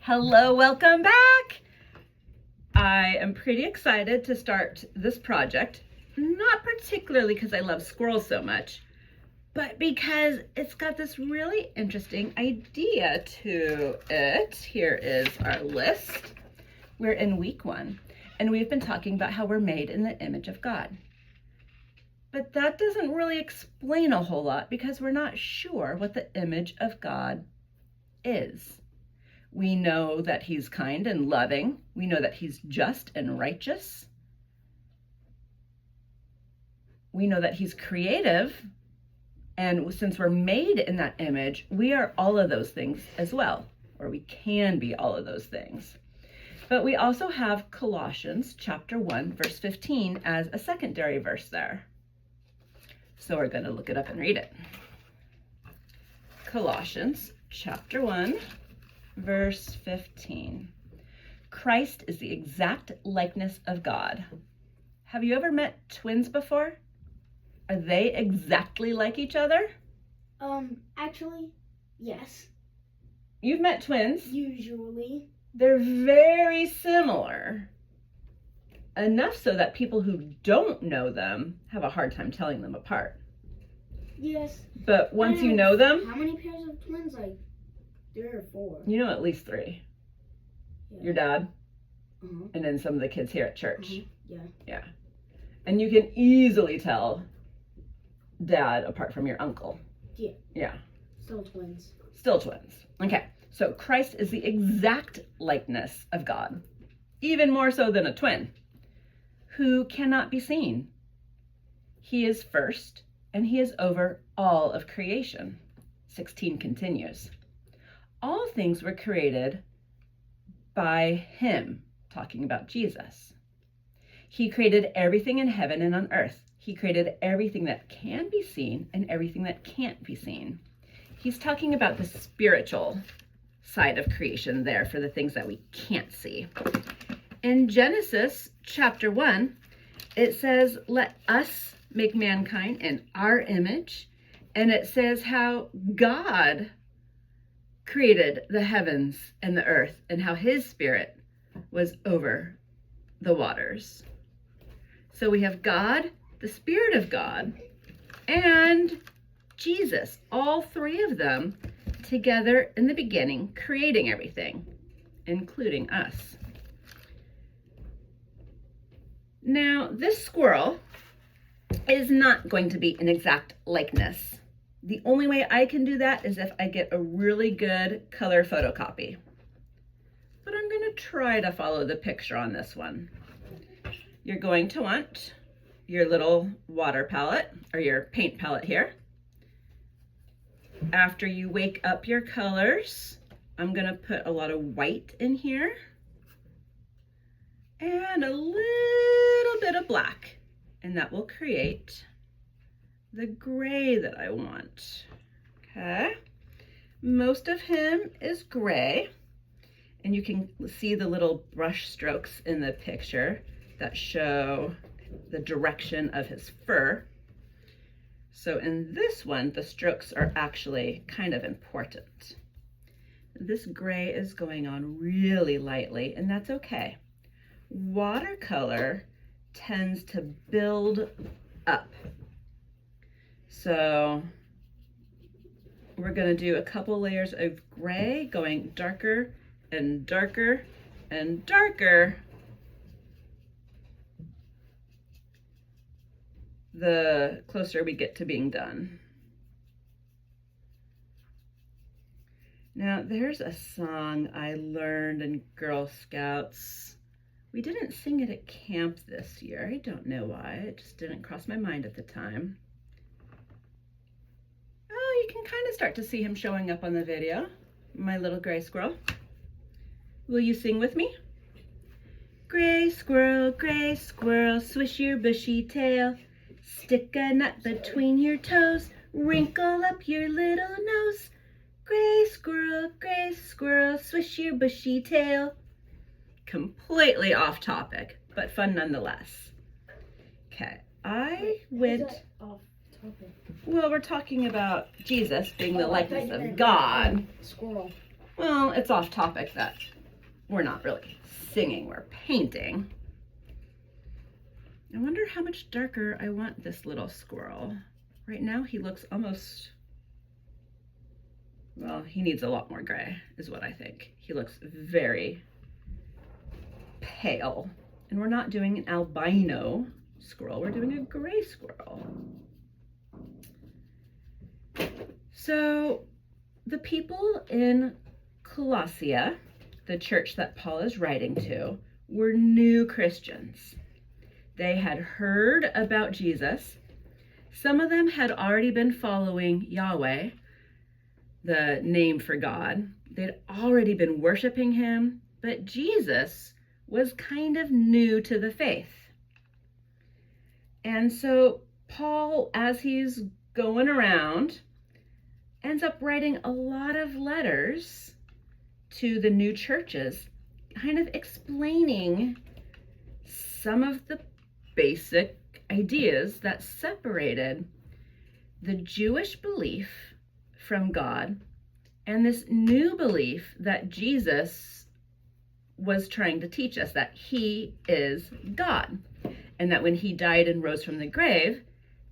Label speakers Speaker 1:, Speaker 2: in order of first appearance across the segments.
Speaker 1: Hello, welcome back. I am pretty excited to start this project, not particularly because I love squirrels so much, but because it's got this really interesting idea to it. Here is our list. We're in week 1, and we've been talking about how we're made in the image of God. But that doesn't really explain a whole lot because we're not sure what the image of God is. We know that he's kind and loving. We know that he's just and righteous. We know that he's creative. And since we're made in that image, we are all of those things as well, or we can be all of those things. But we also have Colossians chapter 1, verse 15 as a secondary verse there. So we're going to look it up and read it. Colossians chapter 1, verse 15. Christ is the exact likeness of God. Have you ever met twins before? Are they exactly like each other?
Speaker 2: Actually, yes.
Speaker 1: You've met twins?
Speaker 2: Usually.
Speaker 1: They're very similar. Enough so that people who don't know them have a hard time telling them apart.
Speaker 2: Yes.
Speaker 1: But once you know them...
Speaker 2: How many pairs of twins? Like 3 or 4?
Speaker 1: You know at least 3.
Speaker 2: Yeah.
Speaker 1: Your dad,
Speaker 2: Uh-huh.
Speaker 1: and then some of the kids here at church.
Speaker 2: Uh-huh. Yeah.
Speaker 1: Yeah. And you can easily tell Dad apart from your uncle.
Speaker 2: Yeah.
Speaker 1: Yeah.
Speaker 2: Still twins.
Speaker 1: Still twins. Okay. So Christ is the exact likeness of God, even more so than a twin, who cannot be seen. He is first, and he is over all of creation. 16 continues. All things were created by him, talking about Jesus. He created everything in heaven and on earth. He created everything that can be seen and everything that can't be seen. He's talking about the spiritual side of creation there for the things that we can't see. In Genesis chapter 1, it says, let us make mankind in our image. And it says how God created the heavens and the earth and how his spirit was over the waters. So we have God, the Spirit of God, and Jesus, all 3 of them together in the beginning, creating everything, including us. Now, this squirrel is not going to be an exact likeness. The only way I can do that is if I get a really good color photocopy. But I'm going to try to follow the picture on this one. You're going to want your little water palette or your paint palette here. After you wake up your colors, I'm going to put a lot of white in here and a little bit of black, and that will create the gray that I want. Okay, most of him is gray, and you can see the little brush strokes in the picture that show the direction of his fur. So in this one, the strokes are actually kind of important. This gray is going on really lightly, and that's okay. Watercolor tends to build up. So we're going to do a couple layers of gray going darker and darker and darker the closer we get to being done. Now, there's a song I learned in Girl Scouts. We didn't sing it at camp this year. I don't know why. It just didn't cross my mind at the time. Oh, you can kind of start to see him showing up on the video. My little gray squirrel. Will you sing with me? Gray squirrel, swish your bushy tail. Stick a nut between your toes, wrinkle up your little nose. Gray squirrel, swish your bushy tail. Completely off topic, but fun nonetheless. Okay, I went...
Speaker 2: Off topic.
Speaker 1: Well, we're talking about Jesus being the likeness of God.
Speaker 2: Squirrel.
Speaker 1: Well, it's off topic that we're not really singing, we're painting. I wonder how much darker I want this little squirrel. Right now he looks almost, well, he needs a lot more gray is what I think. He looks very pale. And we're not doing an albino squirrel, we're doing a gray squirrel. So the people in Colossia, the church that Paul is writing to, were new Christians. They had heard about Jesus. Some of them had already been following Yahweh, the name for God. They'd already been worshiping him, but Jesus was kind of new to the faith. And so Paul, as he's going around, ends up writing a lot of letters to the new churches, kind of explaining some of the basic ideas that separated the Jewish belief from God and this new belief that Jesus was trying to teach us, that he is God, and that when he died and rose from the grave,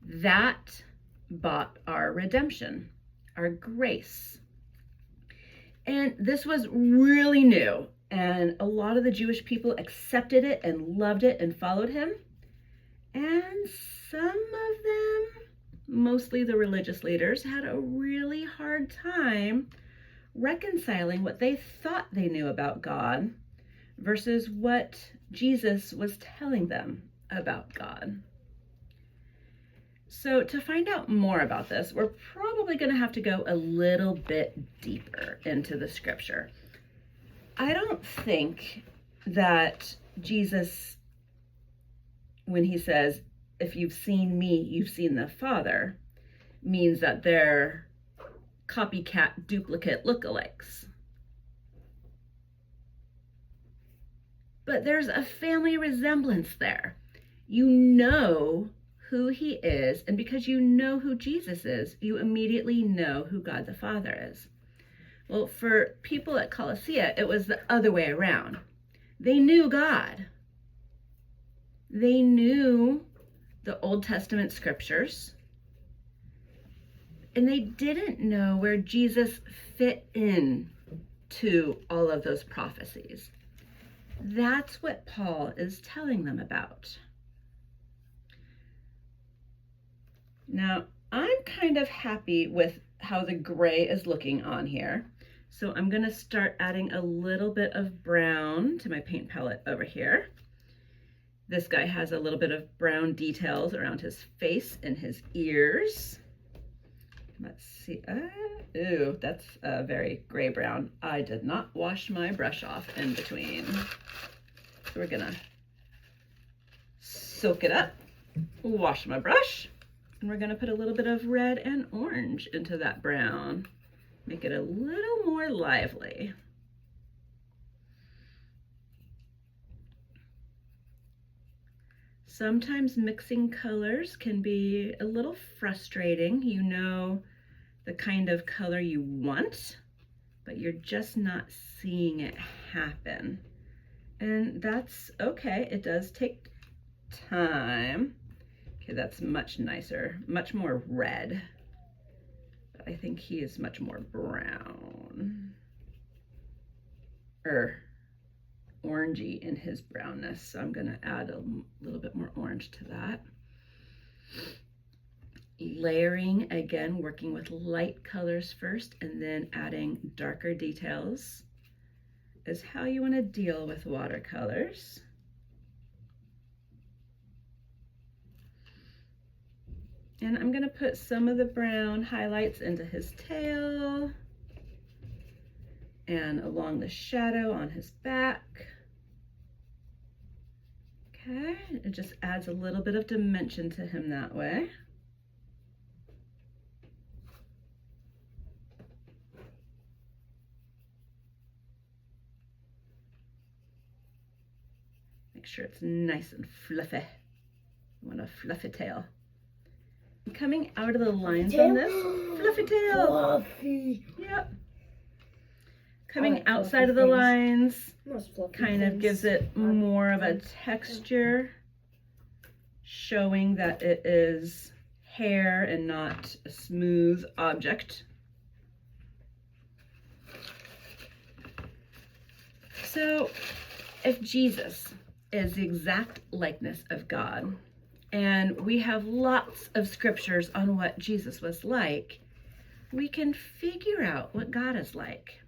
Speaker 1: that bought our redemption, our grace. And this was really new, and a lot of the Jewish people accepted it and loved it and followed him. And some of them, mostly the religious leaders, had a really hard time reconciling what they thought they knew about God versus what Jesus was telling them about God. So to find out more about this, we're probably going to have to go a little bit deeper into the scripture. I don't think that Jesus, when he says, if you've seen me, you've seen the Father, means that they're copycat, duplicate lookalikes. But there's a family resemblance there. You know who he is, and because you know who Jesus is, you immediately know who God the Father is. Well, for people at Colossia, it was the other way around. They knew God. They knew the Old Testament scriptures, and they didn't know where Jesus fit in to all of those prophecies. That's what Paul is telling them about. Now, I'm kind of happy with how the gray is looking on here. So I'm going to start adding a little bit of brown to my paint palette over here. This guy has a little bit of brown details around his face and his ears. Let's see. Ooh, that's very gray brown. I did not wash my brush off in between. So we're going to soak it up, wash my brush. And we're going to put a little bit of red and orange into that brown. Make it a little more lively. Sometimes mixing colors can be a little frustrating. You know the kind of color you want, but you're just not seeing it happen. And that's okay. It does take time. Okay, that's much nicer, much more red. But I think he is much more brown. Orangey in his brownness. So I'm gonna add a little bit more orange to that. Layering, again, working with light colors first and then adding darker details is how you wanna deal with watercolors. And I'm going to put some of the brown highlights into his tail and along the shadow on his back. Okay, it just adds a little bit of dimension to him that way. Make sure it's nice and fluffy. I want a fluffy tail. Coming out of the lines on this, fluffy tail.
Speaker 2: Fluffy.
Speaker 1: Yep. Coming
Speaker 2: like
Speaker 1: outside of the
Speaker 2: fluffy
Speaker 1: lines
Speaker 2: Most fluffy
Speaker 1: kind of
Speaker 2: things
Speaker 1: gives it
Speaker 2: are
Speaker 1: more of a
Speaker 2: fun.
Speaker 1: texture, showing that it is hair and not a smooth object. So if Jesus is the exact likeness of God, and we have lots of scriptures on what Jesus was like, we can figure out what God is like.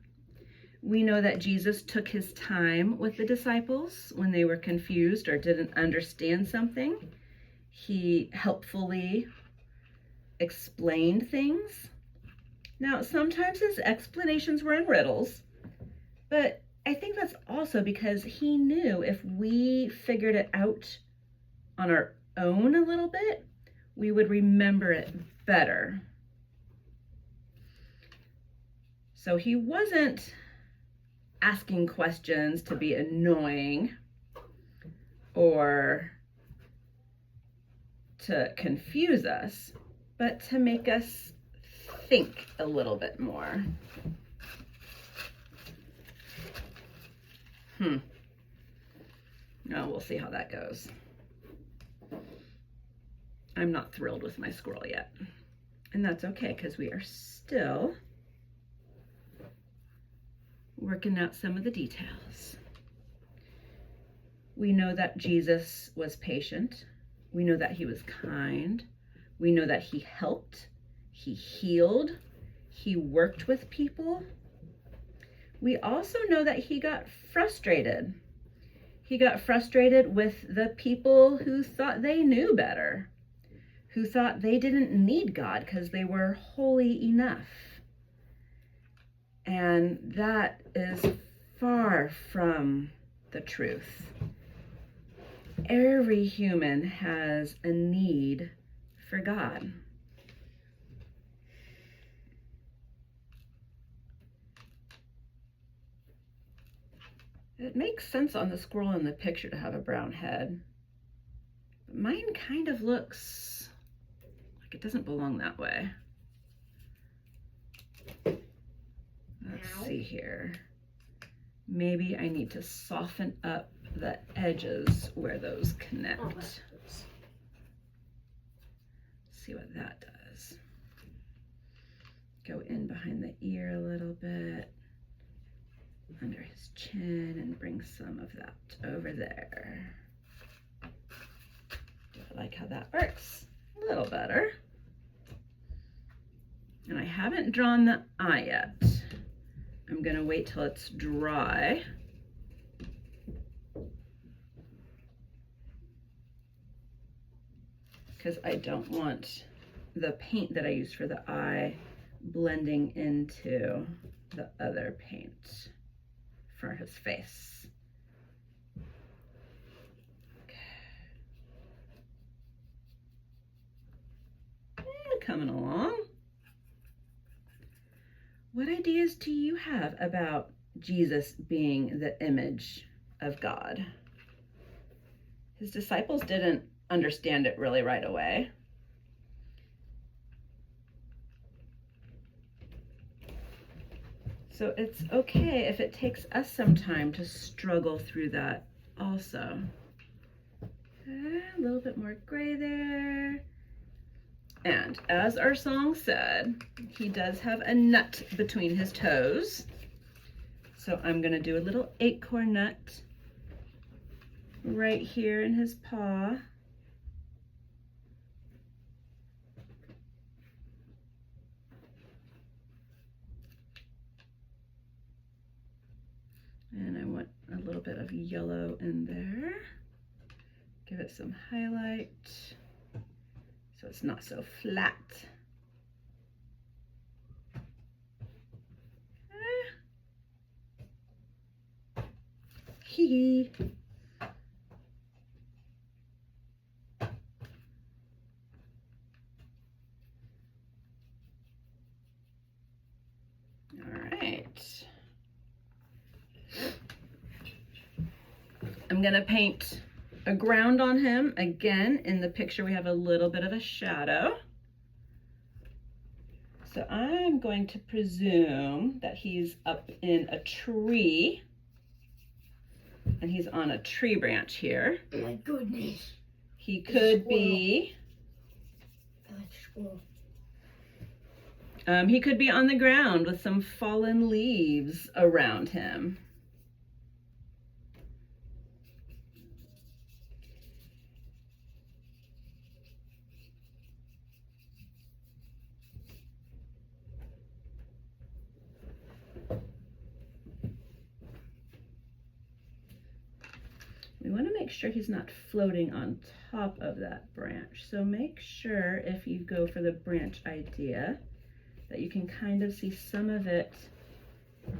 Speaker 1: We know that Jesus took his time with the disciples when they were confused or didn't understand something. He helpfully explained things. Now, sometimes his explanations were in riddles, but I think that's also because he knew if we figured it out on our own a little bit, we would remember it better. So he wasn't asking questions to be annoying or to confuse us, but to make us think a little bit more. No, we'll see how that goes. I'm not thrilled with my squirrel yet. And that's okay, because we are still working out some of the details. We know that Jesus was patient. We know that he was kind. We know that he helped. He healed. He worked with people. We also know that he got frustrated. He got frustrated with the people who thought they knew better, who thought they didn't need God because they were holy enough. And that is far from the truth. Every human has a need for God. It makes sense on the squirrel in the picture to have a brown head. But mine kind of looks like it doesn't belong that way. Let's see here. Maybe I need to soften up the edges where those connect. See what that does. Go in behind the ear a little bit, under his chin, and bring some of that over there. I like how that works. A little better. And I haven't drawn the eye yet. I'm gonna wait till it's dry. Because I don't want the paint that I use for the eye blending into the other paint for his face. Okay. Coming along. What ideas do you have about Jesus being the image of God? His disciples didn't understand it really right away. So it's okay if it takes us some time to struggle through that also. Okay, a little bit more gray there. And as our song said, he does have a nut between his toes. So I'm gonna do a little acorn nut right here in his paw. And I want a little bit of yellow in there. Give it some highlight so it's not so flat. Hee hee. All right. I'm gonna paint a ground on him. Again, in the picture we have a little bit of a shadow. So I'm going to presume that he's up in a tree, and he's on a tree branch here.
Speaker 2: Oh my goodness.
Speaker 1: He could be,
Speaker 2: I like squirrel.
Speaker 1: he could be on the ground with some fallen leaves around him. We want to make sure he's not floating on top of that branch. So make sure if you go for the branch idea that you can kind of see some of it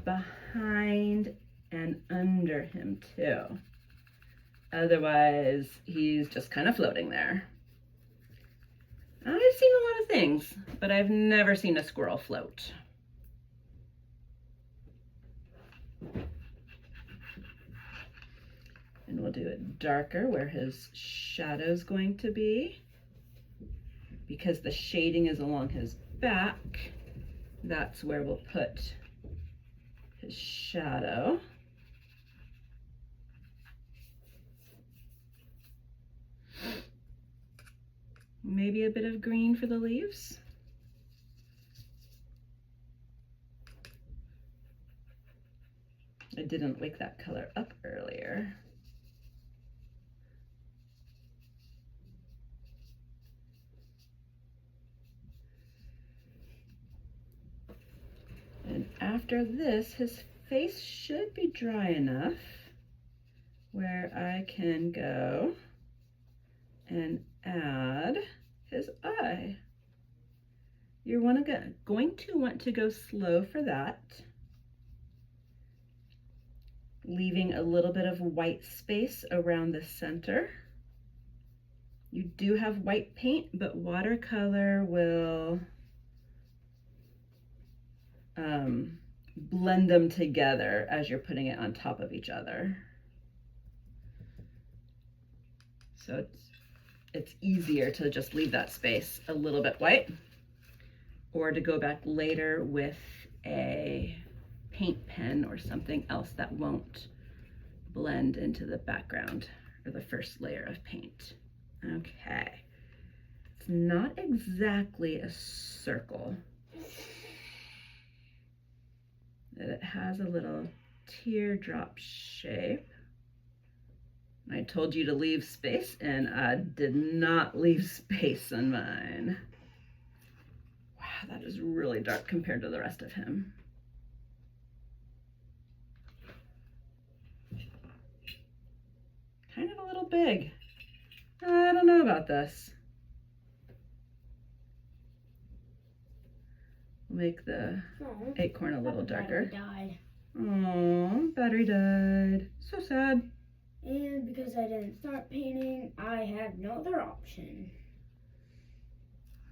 Speaker 1: behind and under him too. Otherwise, he's just kind of floating there. I've seen a lot of things, but I've never seen a squirrel float. And we'll do it darker where his shadow's going to be. Because the shading is along his back, that's where we'll put his shadow. Maybe a bit of green for the leaves. I didn't wake that color up earlier. And after this, his face should be dry enough where I can go and add his eye. You're going to want to go slow for that, leaving a little bit of white space around the center. You do have white paint, but watercolor will blend them together as you're putting it on top of each other. So it's easier to just leave that space a little bit white, or to go back later with a paint pen or something else that won't blend into the background or the first layer of paint. Okay, it's not exactly a circle. It has a little teardrop shape. I told you to leave space, and I did not leave space on mine. Wow, that is really dark compared to the rest of him. Kind of a little big. I don't know about this. Make the acorn a little darker.
Speaker 2: Died.
Speaker 1: Oh, battery died. So sad.
Speaker 2: And because I didn't start painting, I have no other option.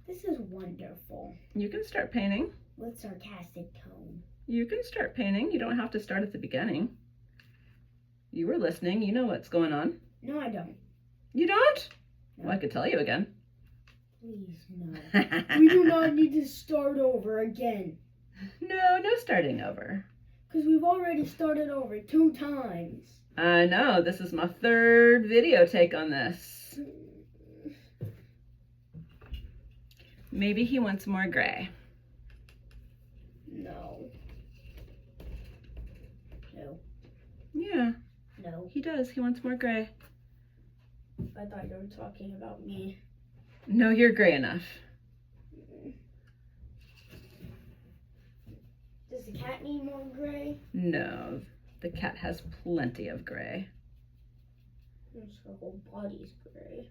Speaker 2: This is wonderful.
Speaker 1: You can start painting.
Speaker 2: With sarcastic tone.
Speaker 1: You can start painting. You don't have to start at the beginning. You were listening. You know what's going on.
Speaker 2: No, I don't.
Speaker 1: You don't?
Speaker 2: No.
Speaker 1: Well, I could tell you again.
Speaker 2: Please, no. We do not need to start over again.
Speaker 1: No starting over.
Speaker 2: Because we've already started over 2 times.
Speaker 1: I know. This is my 3rd video take on this. Maybe he wants more gray.
Speaker 2: No. No.
Speaker 1: Yeah,
Speaker 2: No.
Speaker 1: he does. He wants more gray.
Speaker 2: I thought you were talking about me.
Speaker 1: No, you're gray enough.
Speaker 2: Does the cat need more gray?
Speaker 1: No, the cat has plenty of gray.
Speaker 2: Her whole body's gray.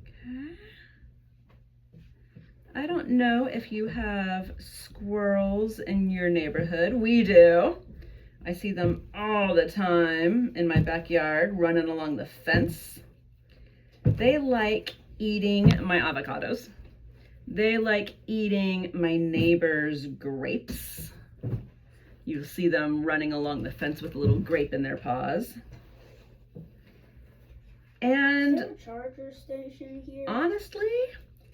Speaker 1: Okay. I don't know if you have squirrels in your neighborhood. We do. I see them all the time in my backyard running along the fence. They like eating my avocados. They like eating my neighbor's grapes. You see them running along the fence with a little grape in their paws. And
Speaker 2: is there a charger station here?
Speaker 1: honestly,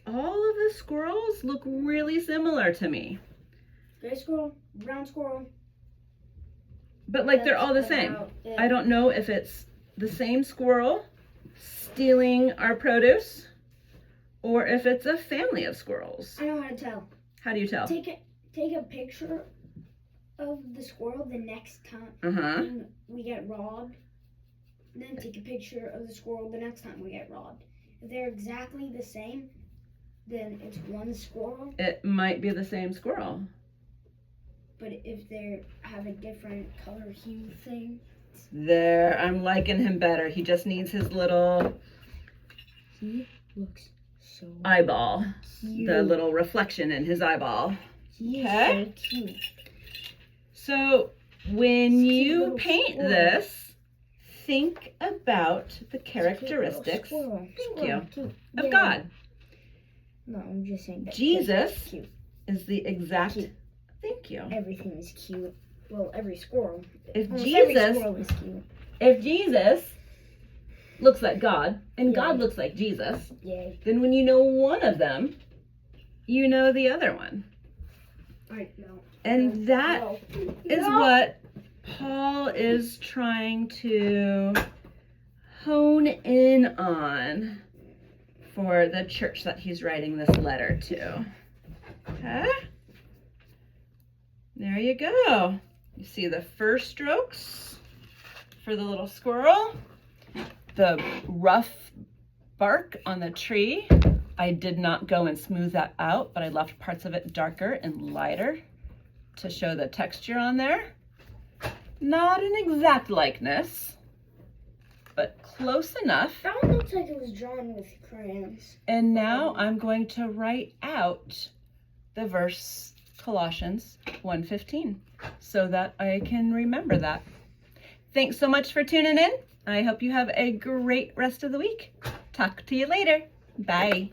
Speaker 1: all of the squirrels look really similar to me.
Speaker 2: Gray squirrel, brown squirrel.
Speaker 1: But like they're all the
Speaker 2: That's
Speaker 1: same.
Speaker 2: about it.
Speaker 1: I don't know if it's the same squirrel stealing our produce or if it's a family of squirrels.
Speaker 2: I know how to tell.
Speaker 1: How do you tell?
Speaker 2: Take a picture of the squirrel the next time
Speaker 1: Uh-huh.
Speaker 2: we get robbed. Then take a picture of the squirrel the next time we get robbed. If they're exactly the same, then it's one squirrel.
Speaker 1: It might be the same squirrel.
Speaker 2: But if they have a different color hue thing,
Speaker 1: There, I'm liking him better. He just needs his little
Speaker 2: he looks so
Speaker 1: eyeball,
Speaker 2: cute.
Speaker 1: the little reflection in his eyeball.
Speaker 2: He is
Speaker 1: Okay.
Speaker 2: so cute.
Speaker 1: So when
Speaker 2: Cute
Speaker 1: you
Speaker 2: little
Speaker 1: paint
Speaker 2: squirrel.
Speaker 1: this, think about the characteristics
Speaker 2: Squirrel.
Speaker 1: Thank you.
Speaker 2: Cute.
Speaker 1: of
Speaker 2: Yeah.
Speaker 1: God.
Speaker 2: No, I'm just saying. that
Speaker 1: Jesus
Speaker 2: Cute.
Speaker 1: is the exact,
Speaker 2: Cute.
Speaker 1: thank you.
Speaker 2: Everything is cute. Well, every squirrel.
Speaker 1: If
Speaker 2: Almost every
Speaker 1: Jesus,
Speaker 2: squirrel is cute.
Speaker 1: if Jesus looks like God and
Speaker 2: Yeah.
Speaker 1: God looks like Jesus,
Speaker 2: Yay.
Speaker 1: then when you know one of them, you know the other one.
Speaker 2: I know.
Speaker 1: And that
Speaker 2: No.
Speaker 1: is
Speaker 2: No.
Speaker 1: what Paul is trying to hone in on for the church that he's writing this letter to. Okay? There you go. You see the first strokes for the little squirrel, the rough bark on the tree. I did not go and smooth that out, but I left parts of it darker and lighter to show the texture on there. Not an exact likeness, but close enough.
Speaker 2: That one looks like it was drawn with crayons.
Speaker 1: And now I'm going to write out the verse Colossians 1:15 so that I can remember that. Thanks so much for tuning in. I hope you have a great rest of the week. Talk to you later. Bye.